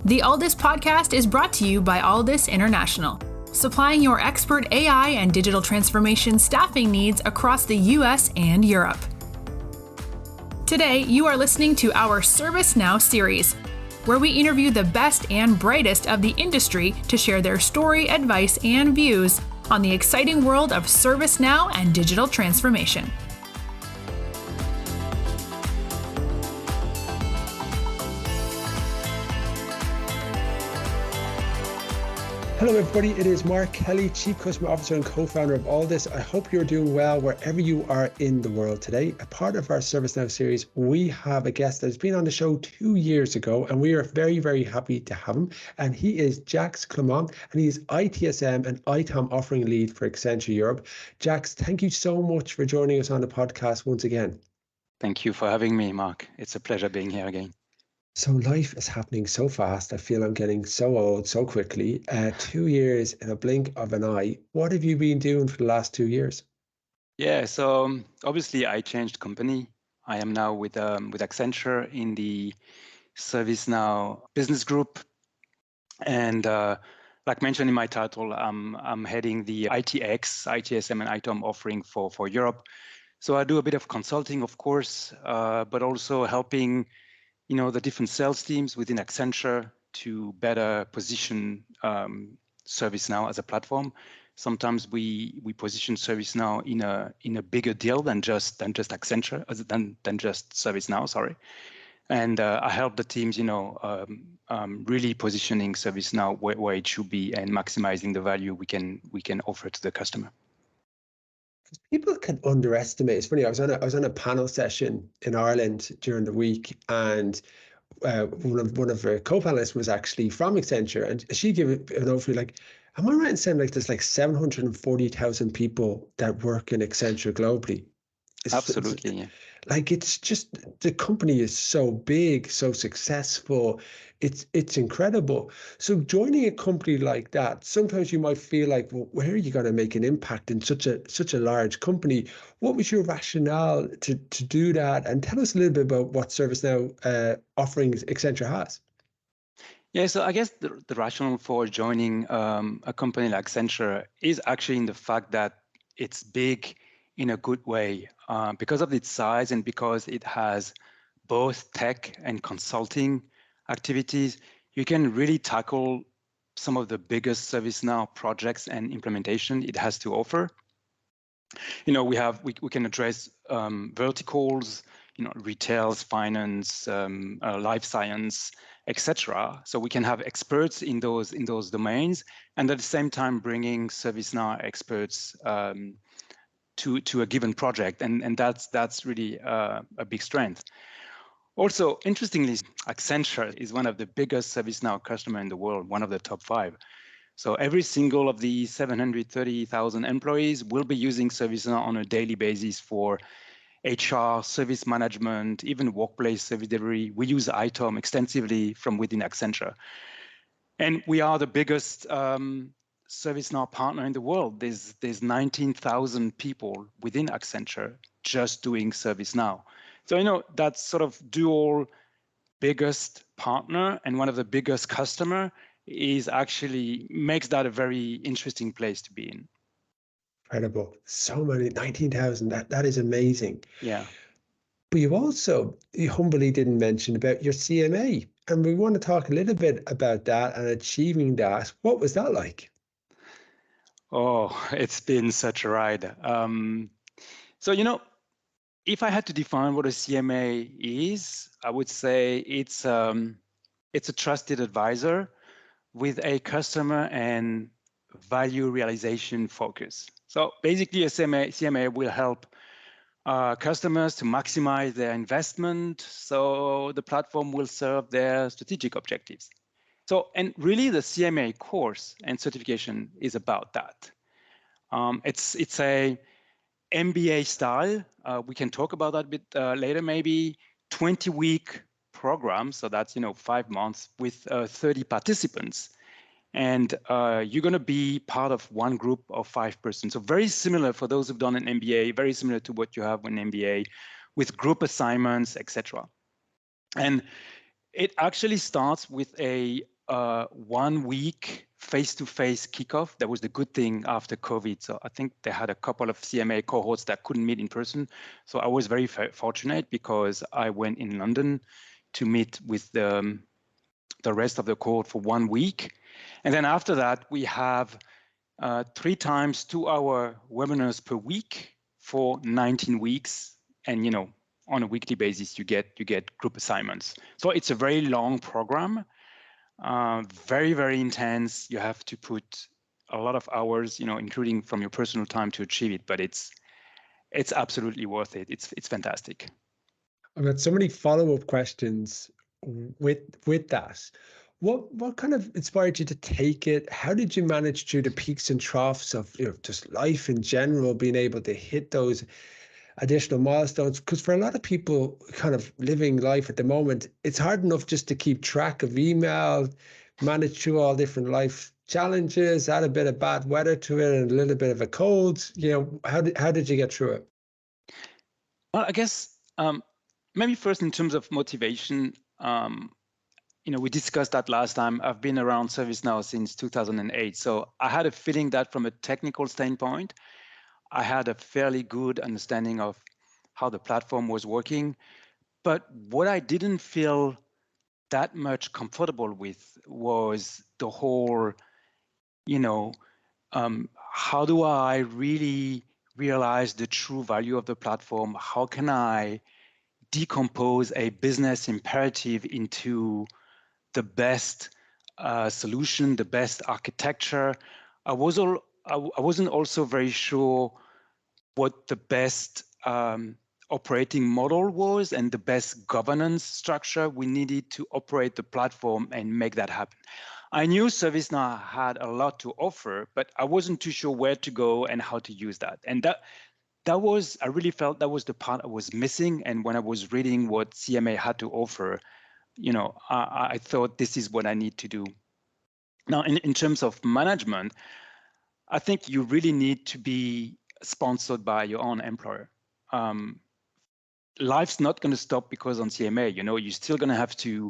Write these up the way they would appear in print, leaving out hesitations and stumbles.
The Alldus podcast is brought to you by Alldus International, supplying your expert AI and digital transformation staffing needs across the US and Europe. Today, you are listening to our ServiceNow series, where we interview the best and brightest of the industry to share their story, advice, and views on the exciting world of ServiceNow and digital transformation. Hello everybody, it is Mark Kelly, Chief Customer Officer and co-founder of Alldus. I hope you're doing well wherever you are in the world today. A part of our ServiceNow series, we have a guest that's been on the show 2 years ago, and we are very, very happy to have him. And he is Jacques Clement, and he is ITSM and ITOM offering lead for Accenture Europe. Jacques, thank you so much for joining us on the podcast once again. Thank you for having me, Mark. It's a pleasure being here again. So life is happening so fast. I feel I'm getting so old so quickly. 2 years in a blink of an eye. What have you been doing for the last 2 years? Yeah, so obviously I changed company. I am now with Accenture in the ServiceNow business group. And like mentioned in my title, I'm heading the ITX, ITSM and ITOM offering for Europe. So I do a bit of consulting, of course, but also helping the different sales teams within Accenture to better position ServiceNow as a platform. Sometimes we position ServiceNow in a bigger deal than just Accenture, than just ServiceNow. Sorry, and I help the teams, really positioning ServiceNow where it should be and maximizing the value we can offer to the customer. People can underestimate. It's funny. I was on a panel session in Ireland during the week, and one of our co-panelists was actually from Accenture, and she gave an overview. Like, am I right in saying there's 740,000 people that work in Accenture globally? Absolutely. Yeah. It's just, the company is so big, so successful. It's incredible. So joining a company like that, sometimes you might feel like, well, where are you going to make an impact in such a large company? What was your rationale to do that? And tell us a little bit about what ServiceNow offerings Accenture has. Yeah, so I guess the rationale for joining a company like Accenture is actually in the fact that it's big in a good way because of its size and because it has both tech and consulting activities. You can really tackle some of the biggest ServiceNow projects and implementation it has to offer. We can address verticals, retail, finance, life science, etc. So we can have experts in those domains, and at the same time bringing ServiceNow experts to a given project, and that's really a big strength. Also, interestingly, Accenture is one of the biggest ServiceNow customer in the world, one of the top 5. So every single of the 730,000 employees will be using ServiceNow on a daily basis for HR, service management, even workplace service delivery. We use ITOM extensively from within Accenture. And we are the biggest ServiceNow partner in the world. There's 19,000 people within Accenture just doing ServiceNow. So that's sort of dual biggest partner and one of the biggest customer is actually makes that a very interesting place to be in. Incredible. So many, 19,000. That is amazing. Yeah. But you humbly didn't mention about your CMA, and we want to talk a little bit about that and achieving that. What was that like? Oh, it's been such a ride. So, if I had to define what a CMA is, I would say it's a trusted advisor with a customer and value realization focus. So basically, a CMA will help customers to maximize their investment, so the platform will serve their strategic objectives. So, and really the CMA course and certification is about that. It's a MBA style. We can talk about that a bit later, maybe 20-week program. So that's, 5 months with 30 participants. And you're going to be part of one group of 5 persons. So very similar for those who've done an MBA, very similar to what you have in an MBA with group assignments, etc. And it actually starts with a 1 week face-to-face kickoff. That was the good thing after COVID. So I think they had a couple of CMA cohorts that couldn't meet in person. So I was very fortunate because I went in London to meet with the rest of the cohort for 1 week. And then after that, we have 3 times 2-hour webinars per week for 19 weeks. And, on a weekly basis, you get group assignments. So it's a very long program. Very, very intense. You have to put a lot of hours, including from your personal time to achieve it. But it's absolutely worth it. It's fantastic. I've got so many follow-up questions with that. What kind of inspired you to take it? How did you manage through the peaks and troughs of just life in general, being able to hit those additional milestones? Because for a lot of people kind of living life at the moment, it's hard enough just to keep track of email, manage through all different life challenges, add a bit of bad weather to it and a little bit of a cold. How did you get through it? Well, I guess maybe first in terms of motivation, we discussed that last time. I've been around ServiceNow since 2008. So I had a feeling that from a technical standpoint, I had a fairly good understanding of how the platform was working. But what I didn't feel that much comfortable with was the whole, how do I really realize the true value of the platform? How can I decompose a business imperative into the best solution, the best architecture? I wasn't also very sure what the best operating model was and the best governance structure we needed to operate the platform and make that happen. I knew ServiceNow had a lot to offer, but I wasn't too sure where to go and how to use that. And I really felt that was the part I was missing. And when I was reading what CMA had to offer, I thought this is what I need to do. Now, in terms of management, I think you really need to be sponsored by your own employer. Life's not going to stop because on CMA, you're still going to have to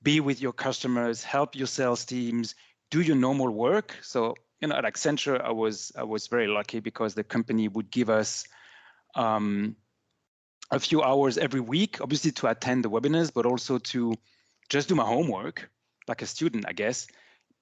be with your customers, help your sales teams, do your normal work. So, at Accenture, I was very lucky because the company would give us a few hours every week, obviously to attend the webinars, but also to just do my homework like a student, I guess.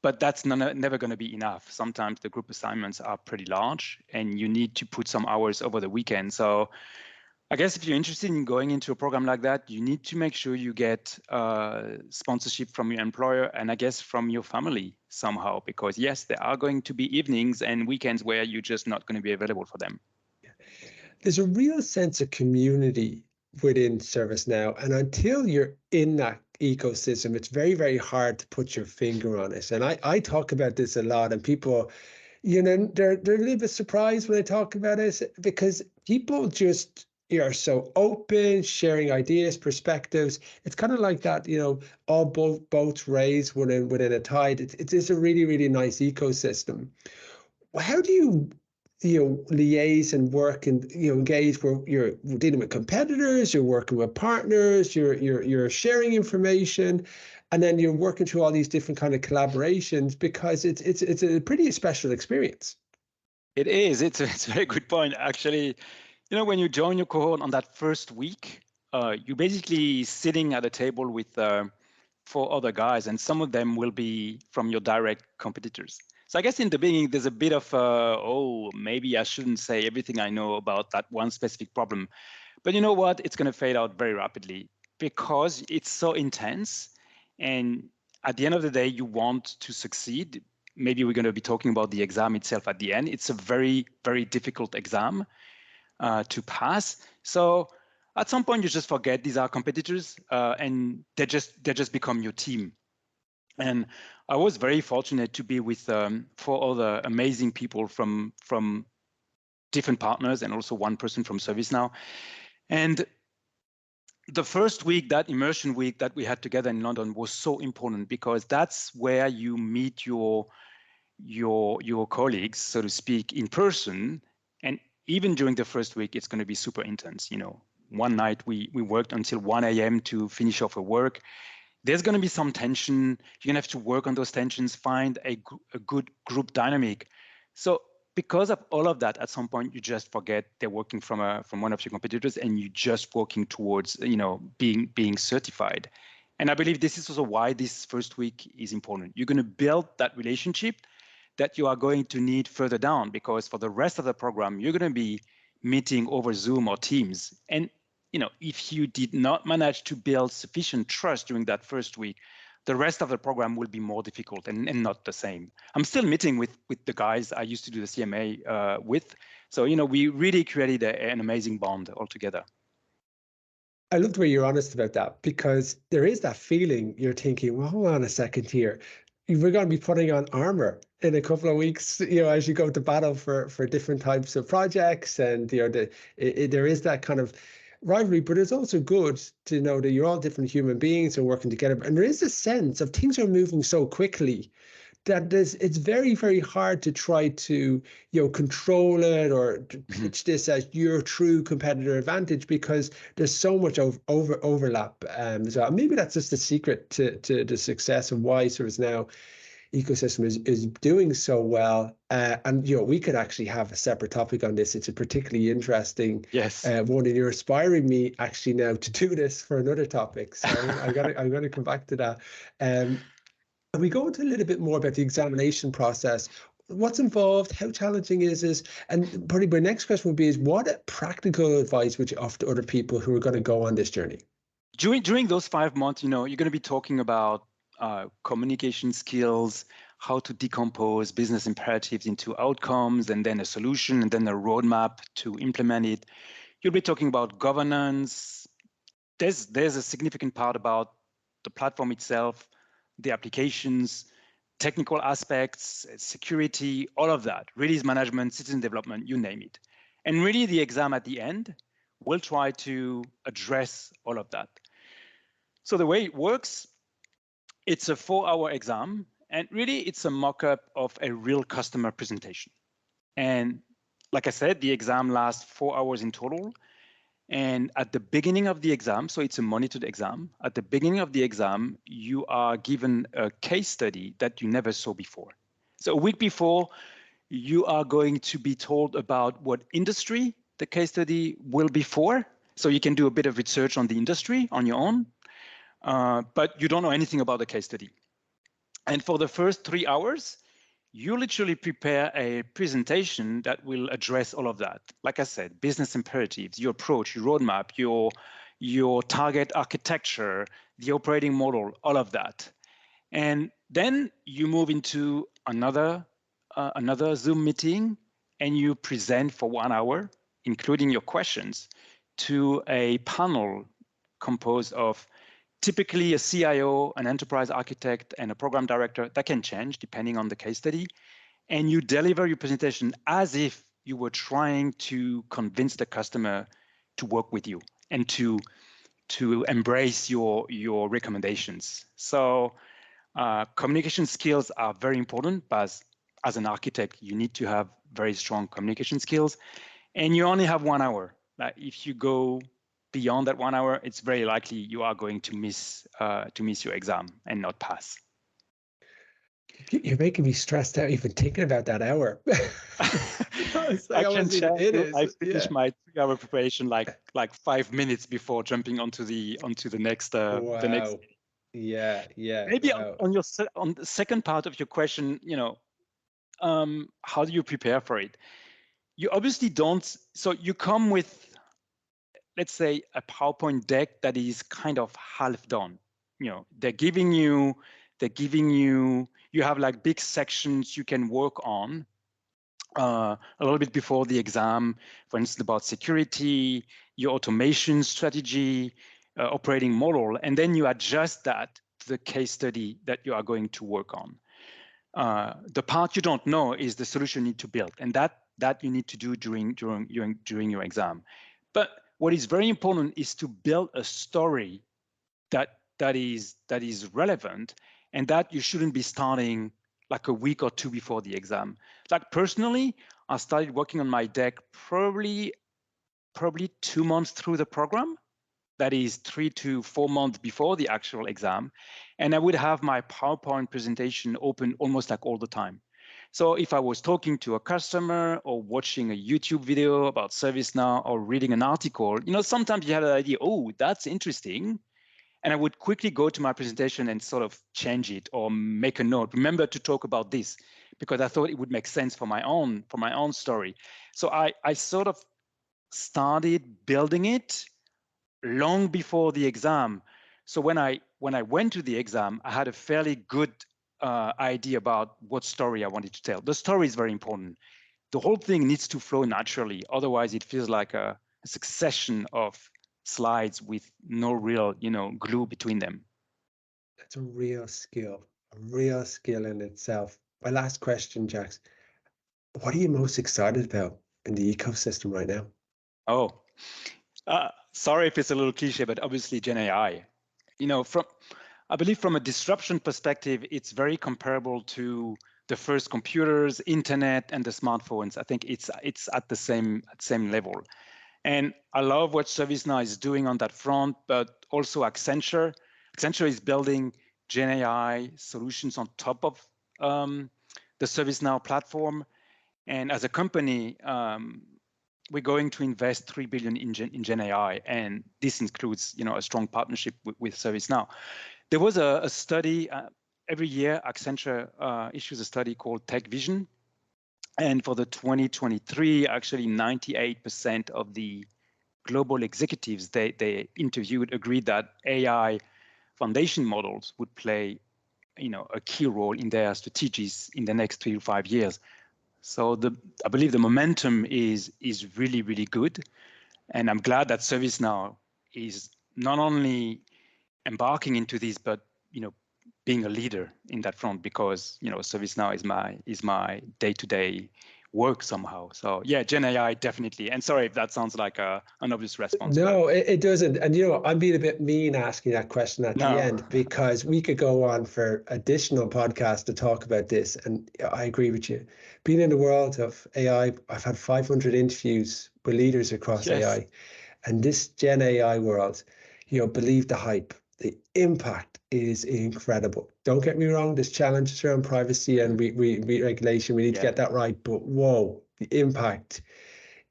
But that's never going to be enough. Sometimes the group assignments are pretty large and you need to put some hours over the weekend. So I guess if you're interested in going into a program like that, you need to make sure you get sponsorship from your employer and I guess from your family somehow, because yes, there are going to be evenings and weekends where you're just not going to be available for them. There's a real sense of community within ServiceNow, and until you're in that ecosystem, it's very, very hard to put your finger on it. And I talk about this a lot, and people, they're a little bit surprised when I talk about it because people just are so open, sharing ideas, perspectives. It's kind of like that, all boats raise within a tide. It's a really, really nice ecosystem. How do you liaise and work and engage where you're dealing with competitors, you're working with partners, you're sharing information, and then you're working through all these different kind of collaborations, because it's a pretty special experience. It is. It's a very good point, actually. When you join your cohort on that first week, you're basically sitting at a table with 4 other guys, and some of them will be from your direct competitors. So I guess in the beginning, there's a bit of, maybe I shouldn't say everything I know about that one specific problem. But you know what? It's going to fade out very rapidly because it's so intense. And at the end of the day, you want to succeed. Maybe we're going to be talking about the exam itself at the end. It's a very, very difficult exam to pass. So at some point, you just forget these are competitors and they just become your team. And I was very fortunate to be with 4 other amazing people from different partners and also one person from ServiceNow. And the first week, that immersion week that we had together in London, was so important because that's where you meet your colleagues, so to speak, in person. And even during the first week, it's going to be super intense. One night we worked until 1 a.m. to finish off our work. There's going to be some tension. You're going to have to work on those tensions, find a good group dynamic. So because of all of that, at some point you just forget they're working from one of your competitors, and you're just working towards being certified. And I believe this is also why this first week is important. You're going to build that relationship that you are going to need further down, because for the rest of the program, you're going to be meeting over Zoom or Teams. And if you did not manage to build sufficient trust during that first week, the rest of the program will be more difficult and not the same. I'm still meeting with the guys I used to do the CMA with. So, we really created an amazing bond altogether. I loved the way you're honest about that, because there is that feeling you're thinking, well, hold on a second here. We're going to be putting on armor in a couple of weeks, as you go to battle for different types of projects. And, there is that kind of rivalry, but it's also good to know that you're all different human beings and working together. And there is a sense of things are moving so quickly that it's very, very hard to try to, control it or pitch this as your true competitor advantage, because there's so much overlap as well. Maybe that's just the secret to the success of why ServiceNow ecosystem is doing so well. And we could actually have a separate topic on this. It's a particularly interesting one, and you're inspiring me actually now to do this for another topic. So I'm gonna come back to that. And we go into a little bit more about the examination process. What's involved? How challenging is this? And probably my next question would be: is what practical advice would you offer to other people who are going to go on this journey? During those 5 months, you're going to be talking about communication skills, how to decompose business imperatives into outcomes, and then a solution, and then a roadmap to implement it. You'll be talking about governance. There's a significant part about the platform itself, the applications, technical aspects, security, all of that, release management, citizen development, you name it. And really the exam at the end will try to address all of that. So the way it works, it's a 4-hour exam, and really it's a mock-up of a real customer presentation. And like I said, the exam lasts 4 hours in total. And at the beginning of the exam, so it's a monitored exam, at the beginning of the exam, you are given a case study that you never saw before. So a week before, you are going to be told about what industry the case study will be for. So you can do a bit of research on the industry on your own, but you don't know anything about the case study. And for the first 3 hours, you literally prepare a presentation that will address all of that. Like I said, business imperatives, your approach, your roadmap, your target architecture, the operating model, all of that. And then you move into another Zoom meeting, and you present for 1 hour, including your questions, to a panel composed of typically a CIO, an enterprise architect, and a program director. That can change depending on the case study. And you deliver your presentation as if you were trying to convince the customer to work with you and to embrace your recommendations. So communication skills are very important, but as an architect, you need to have very strong communication skills. And you only have 1 hour. If you go beyond that 1 hour, it's very likely you are going to miss your exam and not pass. You're making me stressed out even thinking about that hour. I finished my 3-hour preparation like 5 minutes before jumping onto the next wow. the next. Yeah. Maybe wow. on the second part of your question, how do you prepare for it? You obviously don't. So you come with, let's say, a PowerPoint deck that is kind of half done. They're giving you, you have like big sections you can work on a little bit before the exam, for instance, about security, your automation strategy, operating model, and then you adjust that to the case study that you are going to work on. The part you don't know is the solution you need to build, and that you need to do during your exam. But what is very important is to build a story that is relevant, and that you shouldn't be starting like a week or two before the exam. Like personally, I started working on my deck probably 2 months through the program, that is 3 to 4 months before the actual exam. And I would have my PowerPoint presentation open almost like all the time. So if I was talking to a customer or watching a YouTube video about ServiceNow or reading an article, sometimes you have an idea, oh, that's interesting. And I would quickly go to my presentation and sort of change it or make a note. Remember to talk about this, because I thought it would make sense for my own story. So I sort of started building it long before the exam. So when I went to the exam, I had a fairly good idea about what story I wanted to tell. The story is very important. The whole thing needs to flow naturally. Otherwise, it feels like a succession of slides with no real, glue between them. That's a real skill in itself. My last question, Jacques. What are you most excited about in the ecosystem right now? Oh, sorry if it's a little cliche, but obviously Gen AI. I believe from a disruption perspective, it's very comparable to the first computers, internet, and the smartphones. I think it's at the same level. And I love what ServiceNow is doing on that front, but also Accenture. Accenture is building Gen AI solutions on top of the ServiceNow platform. And as a company, we're going to invest $3 billion in Gen AI, and this includes, a strong partnership with ServiceNow. There was a study every year. Accenture issues a study called Tech Vision, and for the 2023, actually 98% of the global executives they interviewed agreed that AI foundation models would play, a key role in their strategies in the next 3 to 5 years. So I believe the momentum is really, really good. And I'm glad that ServiceNow is not only embarking into this, but, being a leader in that front, because, ServiceNow is my day-to-day work somehow. So yeah, Gen AI definitely. And sorry if that sounds like an obvious response. No, it doesn't. And I'm being a bit mean asking that question at the end, because we could go on for additional podcasts to talk about this. And I agree with you. Being in the world of AI, I've had 500 interviews with leaders across AI, and this Gen AI world, believe the hype. The impact is incredible. Don't get me wrong, there's challenges around privacy and regulation. We need to get that right. But whoa, the impact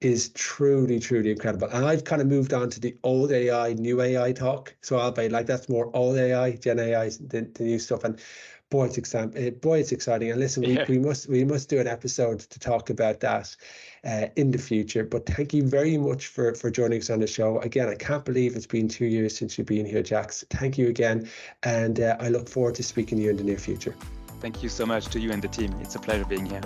is truly, truly incredible. And I've kind of moved on to the old AI, new AI talk. So I'll be like, that's more old AI, Gen AI, the new stuff. And boy, it's exciting. And listen, we must do an episode to talk about that in the future. But thank you very much for joining us on the show. Again, I can't believe it's been 2 years since you've been here, Jacques. Thank you again. And I look forward to speaking to you in the near future. Thank you so much to you and the team. It's a pleasure being here.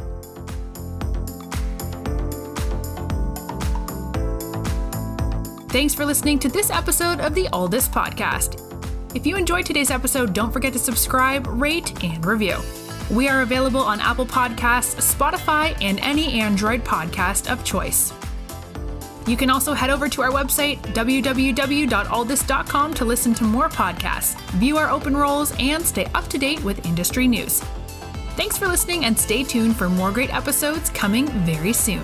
Thanks for listening to this episode of the Alldus podcast. If you enjoyed today's episode, don't forget to subscribe, rate, and review. We are available on Apple Podcasts, Spotify, and any Android podcast of choice. You can also head over to our website, www.alldus.com, to listen to more podcasts, view our open roles, and stay up to date with industry news. Thanks for listening, and stay tuned for more great episodes coming very soon.